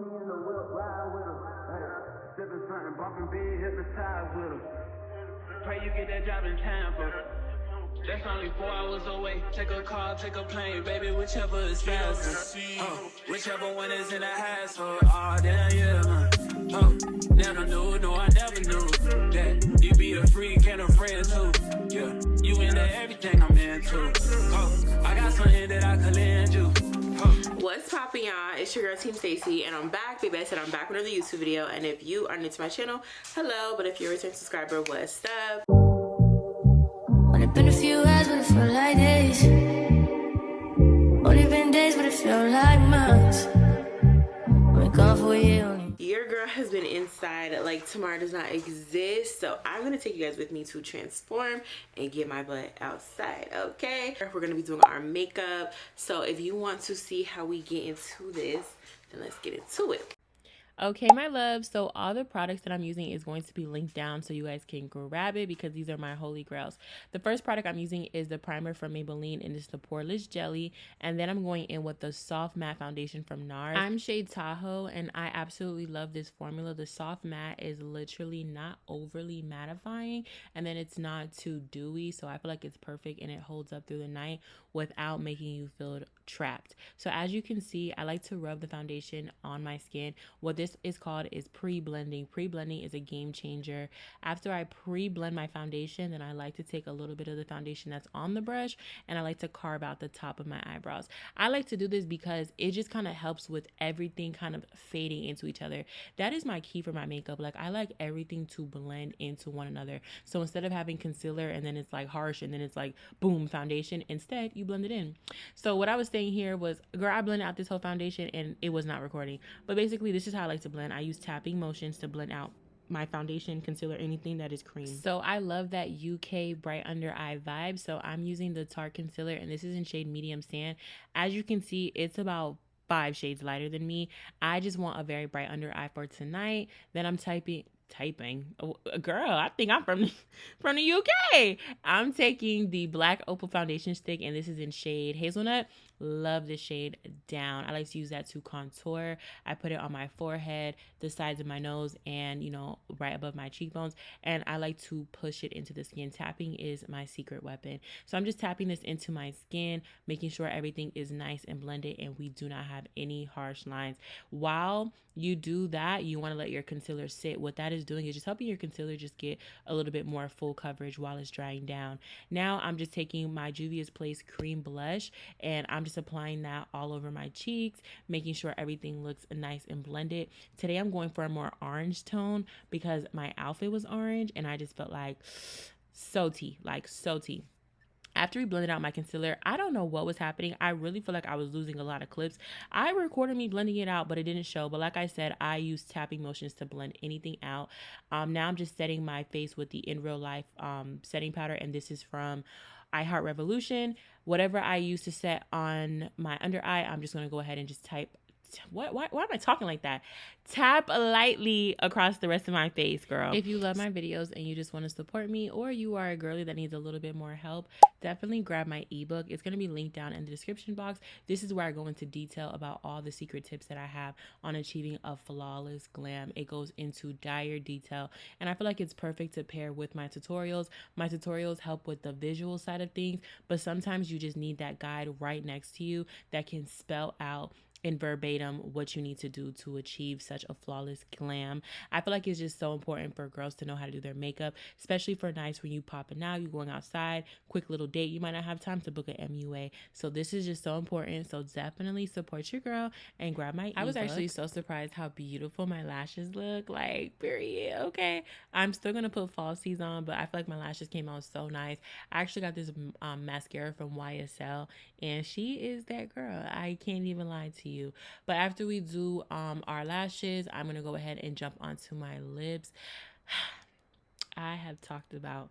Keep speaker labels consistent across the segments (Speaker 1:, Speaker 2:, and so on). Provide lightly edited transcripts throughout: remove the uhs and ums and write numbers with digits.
Speaker 1: in the whip, ride with her. Hey, sipping something, bumping big, hypnotized with her. Pray you get that job in time for. That's only 4 hours away. Take a car, take a plane, baby, whichever is faster. Whichever one is in the hassle. Oh, damn, yeah, man. Oh, never knew, no, I never knew that you be a freak and a friend too. Yeah, you into everything I'm into. Oh, I got something that I could lend you.
Speaker 2: What's poppin', y'all? It's your girl Team Stacy, and I'm back. Baby, I said I'm back with another YouTube video. And if you are new to my channel, hello. But if you're a return subscriber, what's up?
Speaker 3: Only been a few hours, but it felt like days. Only been days, but it felt like months. Been gone for a year.
Speaker 2: Your girl has been inside like tomorrow does not exist, so I'm gonna take you guys with me to transform and get my butt outside. Okay, we're gonna be doing our makeup, so if you want to see how we get into this, then let's get into it. Okay, my love, so all the products that I'm using is going to be linked down so you guys can grab it because these are my holy grails. The first product I'm using is the primer from Maybelline, and it's the Poreless Jelly, and then I'm going in with the soft matte foundation from NARS. I'm shade Tahoe, and I absolutely love this formula. The soft matte is literally not overly mattifying, and then it's not too dewy, so I feel like it's perfect and it holds up through the night without making you feel trapped. So as you can see, I like to rub the foundation on my skin. What this is called is pre-blending. Pre-blending is a game changer. After I pre-blend my foundation, then I like to take a little bit of the foundation that's on the brush and I like to carve out the top of my eyebrows. I like to do this because it just kind of helps with everything kind of fading into each other. That is my key for my makeup. Like, I like everything to blend into one another. So instead of having concealer and then it's like harsh and then it's like boom foundation, instead you blend it in. So what I was saying here was, girl, I blended out this whole foundation and it was not recording. But basically, this is how I like to blend. I use tapping motions to blend out my foundation, concealer, anything that is cream. So I love that UK bright under eye vibe. So I'm using the Tarte concealer, and this is in shade Medium Sand. As you can see, it's about 5 shades lighter than me. I just want a very bright under eye for tonight. Then I'm typing, oh, girl, I think I'm from the UK. I'm taking the black opal foundation stick, and this is in shade Hazelnut. Love this shade down. I like to use that to contour. I put it on my forehead, the sides of my nose, and right above my cheekbones, and I like to push it into the skin. Tapping is my secret weapon. So I'm just tapping this into my skin, making sure everything is nice and blended and we do not have any harsh lines. While you do that, you want to let your concealer sit. What that is doing is just helping your concealer just get a little bit more full coverage while it's drying down. Now I'm just taking my Juvia's Place cream blush, and I'm just applying that all over my cheeks, making sure everything looks nice and blended. Today I'm going for a more orange tone because my outfit was orange and I just felt like so tea. After we blended out my concealer, I don't know what was happening. I really feel like I was losing a lot of clips. I recorded me blending it out, but it didn't show. But like I said, I use tapping motions to blend anything out. Now I'm just setting my face with the In Real Life setting powder, and this is from I Heart Revolution. Whatever I use to set on my under eye, I'm just going to go ahead and just type. Why am I talking like that? Tap lightly across the rest of my face, girl. If you love my videos and you just want to support me, or you are a girly that needs a little bit more help, definitely grab my ebook. It's going to be linked down in the description box. This is where I go into detail about all the secret tips that I have on achieving a flawless glam. It goes into dire detail, and I feel like it's perfect to pair with my tutorials. My tutorials help with the visual side of things, but sometimes you just need that guide right next to you that can spell out in verbatim what you need to do to achieve such a flawless glam. I feel like it's just so important for girls to know how to do their makeup, especially for nights when you popping out, you going outside, quick little date, you might not have time to book an MUA. So this is just so important. So definitely support your girl and grab my ebook. I was actually so surprised how beautiful my lashes look, like, period. Okay, I'm still gonna put falsies on, but I feel like my lashes came out so nice. I actually got this mascara from YSL, and she is that girl. I can't even lie to you. But after we do our lashes, I'm gonna go ahead and jump onto my lips. I have talked about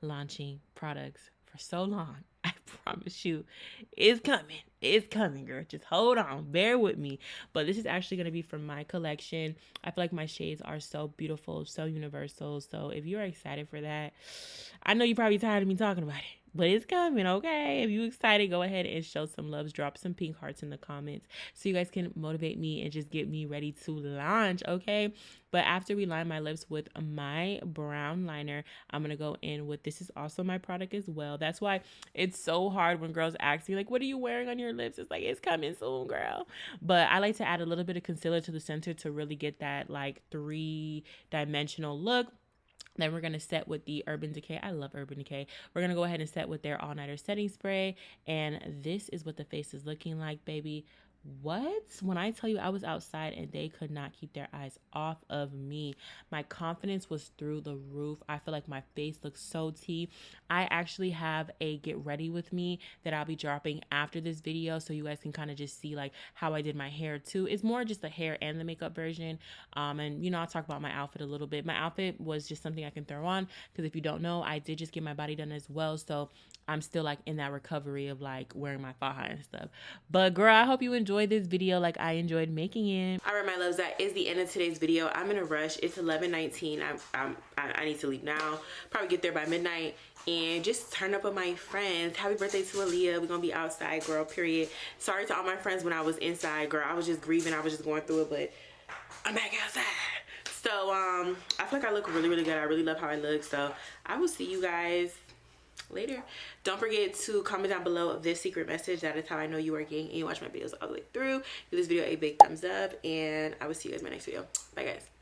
Speaker 2: launching products for so long. I promise you, it's coming, girl. Just hold on, bear with me. But this is actually going to be from my collection. I feel like my shades are so beautiful, so universal. So if you're excited for that, I know you're probably tired of me talking about it, but it's coming, okay? If you excited, go ahead and show some loves. Drop some pink hearts in the comments so you guys can motivate me and just get me ready to launch, okay? But after we line my lips with my brown liner, I'm going to go in with, this is also my product as well. That's why it's so hard when girls ask me, like, what are you wearing on your lips? It's like, it's coming soon, girl. But I like to add a little bit of concealer to the center to really get that, like, 3-dimensional look. Then we're going to set with the Urban Decay. I love Urban Decay. We're going to go ahead and set with their all-nighter setting spray. And this is what the face is looking like, baby. What? When I tell you I was outside and they could not keep their eyes off of me. My confidence was through the roof. I feel like my face looks so tea. I actually have a get ready with me that I'll be dropping after this video, so you guys can kind of just see like how I did my hair too. It's more just the hair and the makeup version. And you know, I'll talk about my outfit a little bit. My outfit was just something I can throw on because if you don't know, I did just get my body done as well. So I'm still like in that recovery of like wearing my faja and stuff. But girl, I hope you enjoyed this video like I enjoyed making it. All right, my loves, that is the end of today's video. I'm in a rush. It's 11:19. I need to leave now. Probably get there by midnight and just turn up with my friends. Happy birthday to Aaliyah. We're gonna be outside, girl, period. Sorry to all my friends when I was inside, girl. I was just grieving. I was just going through it, but I'm back outside. So I feel like I look really, really good. I really love how I look. So I will see you guys later. Don't forget to comment down below this secret message. That is how I know you are working and you watch my videos all the way through. Give this video a big thumbs up and I will see you guys in my next video. Bye guys.